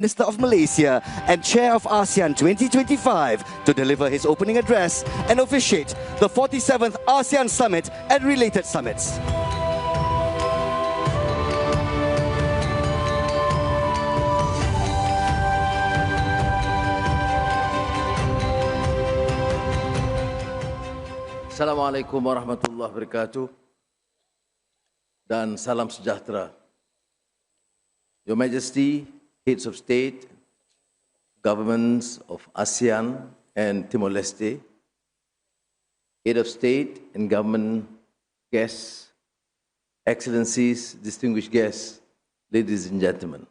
Minister of Malaysia and Chair of ASEAN 2025 to deliver his opening address and officiate the 47th ASEAN Summit and related summits. Assalamualaikum warahmatullahi wabarakatuh dan salam sejahtera. Your Majesty, Heads of State, Governments of ASEAN and Timor-Leste, Head of State and Government guests, Excellencies, distinguished guests, ladies and gentlemen.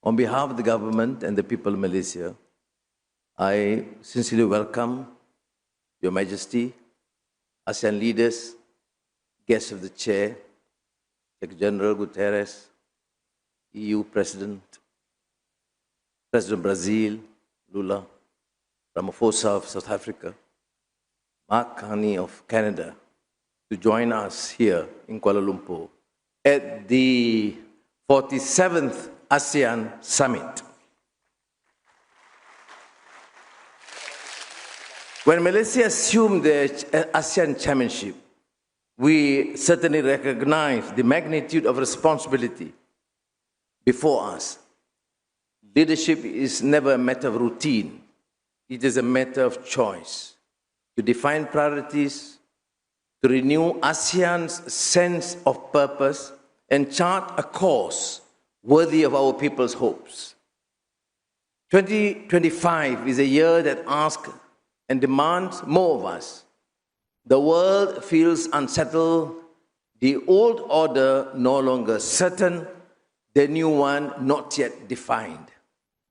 On behalf of the government and the people of Malaysia, I sincerely welcome Your Majesty, ASEAN leaders, guests of the Chair, Secretary General Guterres, EU President, President Brazil, Lula, Ramaphosa of South Africa, Mark Carney of Canada, to join us here in Kuala Lumpur at the 47th ASEAN Summit. When Malaysia assumed the ASEAN chairmanship, we certainly recognize the magnitude of responsibility before us. Leadership is never a matter of routine. It is a matter of choice. To define priorities, to renew ASEAN's sense of purpose, and chart a course worthy of our people's hopes. 2025 is a year that asks and demands more of us. The world feels unsettled, the old order no longer certain, the new one not yet defined.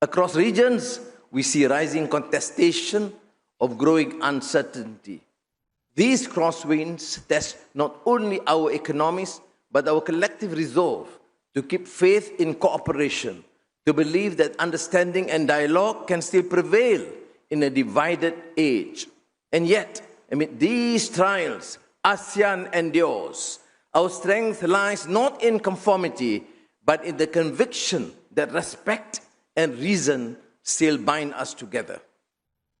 Across regions, we see rising contestation of growing uncertainty. These crosswinds test not only our economies, but our collective resolve to keep faith in cooperation, to believe that understanding and dialogue can still prevail in a divided age. And yet, amid these trials, ASEAN endures. Our strength lies not in conformity, but in the conviction that respect and reason still bind us together.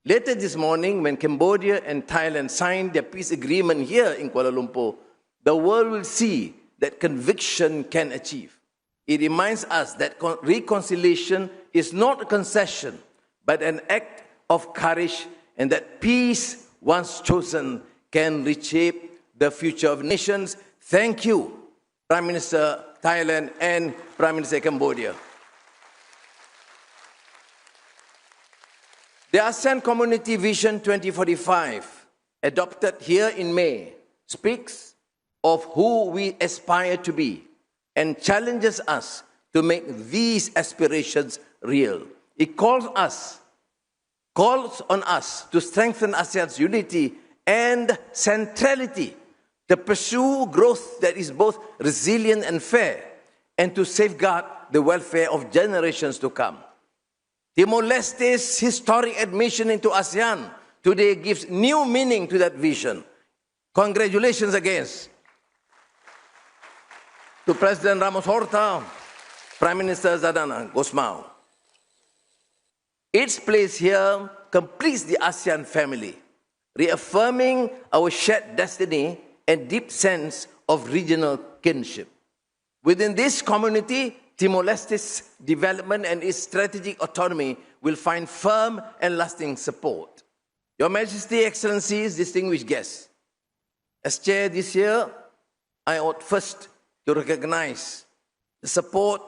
Later this morning, when Cambodia and Thailand signed their peace agreement here in Kuala Lumpur, the world will see that conviction can achieve. It reminds us that reconciliation is not a concession, but an act of courage, and that peace, once chosen, can reshape the future of nations. Thank you, Prime Minister Thailand and Prime Minister Cambodia. The ASEAN Community Vision 2045, adopted here in May, speaks of who we aspire to be and challenges us to make these aspirations real. It calls on us to strengthen ASEAN's unity and centrality, to pursue growth that is both resilient and fair, and to safeguard the welfare of generations to come. Timor-Leste's historic admission into ASEAN today gives new meaning to that vision. Congratulations again to President Ramos Horta, Prime Minister Zadana Gosmao. Its place here completes the ASEAN family, reaffirming our shared destiny and deep sense of regional kinship. Within this community, Timor-Leste's development and its strategic autonomy will find firm and lasting support. Your Majesty, Excellencies, distinguished guests, as Chair this year, I ought first to recognize the support,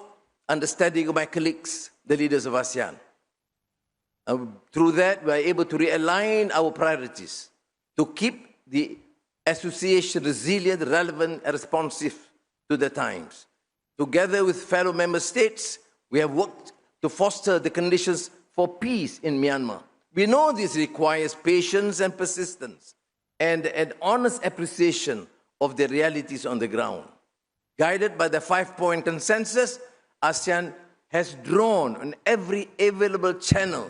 understanding of my colleagues, the leaders of ASEAN. Through that, we are able to realign our priorities to keep the association resilient, relevant, and responsive to the times. Together with fellow member states, we have worked to foster the conditions for peace in Myanmar. We know this requires patience and persistence and an honest appreciation of the realities on the ground. Guided by the 5-point consensus, ASEAN has drawn on every available channel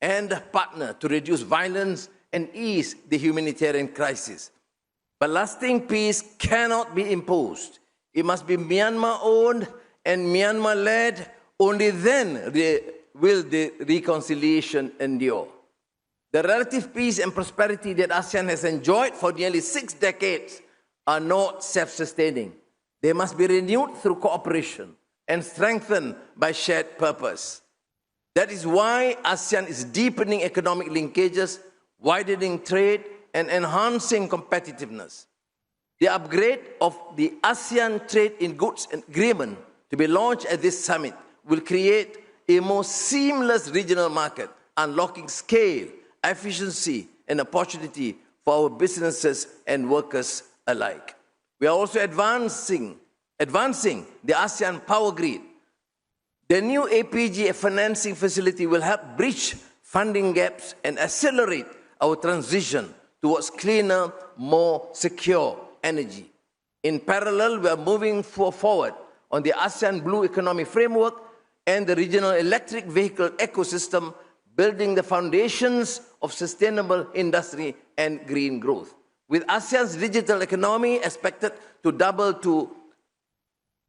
and partner to reduce violence and ease the humanitarian crisis. But lasting peace cannot be imposed. It must be Myanmar-owned and Myanmar-led Only then will the reconciliation endure. The relative peace and prosperity that ASEAN has enjoyed for nearly 6 decades are not self-sustaining. They must be renewed through cooperation and strengthened by shared purpose. That is why ASEAN is deepening economic linkages, widening trade, and enhancing competitiveness. The upgrade of the ASEAN Trade in Goods Agreement to be launched at this summit will create a more seamless regional market, unlocking scale, efficiency, and opportunity for our businesses and workers alike. We are also advancing the ASEAN Power Grid. The new APG financing facility will help bridge funding gaps and accelerate our transition towards cleaner, more secure energy. In parallel, we are moving forward on the ASEAN Blue Economic Framework and the regional electric vehicle ecosystem, building the foundations of sustainable industry and green growth. With ASEAN's digital economy expected to double to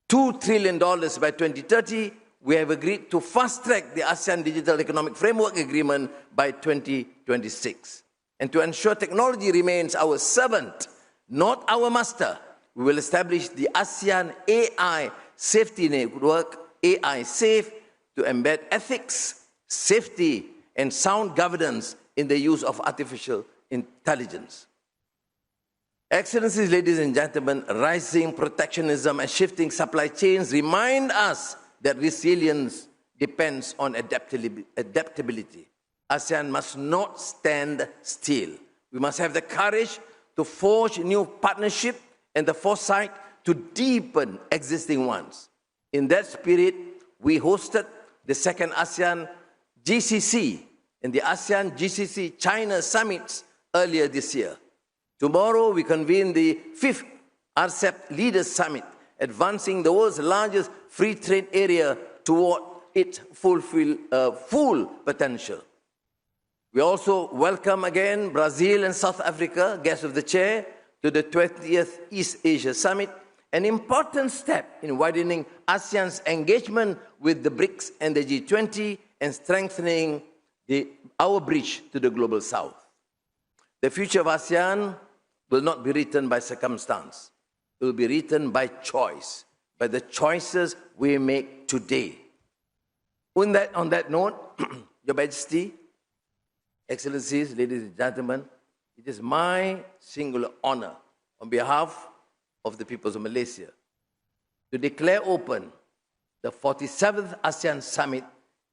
$2 trillion by 2030, we have agreed to fast-track the ASEAN Digital Economic Framework Agreement by 2026. And to ensure technology remains our servant, not our master, we will establish the ASEAN AI Safety Network, AI Safe, to embed ethics, safety, and sound governance in the use of artificial intelligence. Excellencies, ladies and gentlemen, rising protectionism and shifting supply chains remind us that resilience depends on adaptability. ASEAN must not stand still. We must have the courage to forge new partnerships and the foresight to deepen existing ones. In that spirit, we hosted the second ASEAN GCC and the ASEAN GCC China summits earlier this year. Tomorrow, we convene the 5th RCEP Leaders Summit, advancing the world's largest free trade area toward its full potential. We also welcome again Brazil and South Africa, guests of the chair, to the 20th East Asia Summit, an important step in widening ASEAN's engagement with the BRICS and the G20 and strengthening our bridge to the global south. The future of ASEAN will not be written by circumstance. It will be written by choice, by the choices we make today. On that note, Your Majesty, Excellencies, ladies and gentlemen, it is my singular honor on behalf of the peoples of Malaysia to declare open the 47th ASEAN Summit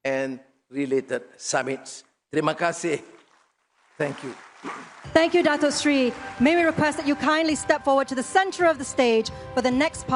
and related summits. Terima kasih. Thank you. Thank you, Dato Sri. May we request that you kindly step forward to the center of the stage for the next part.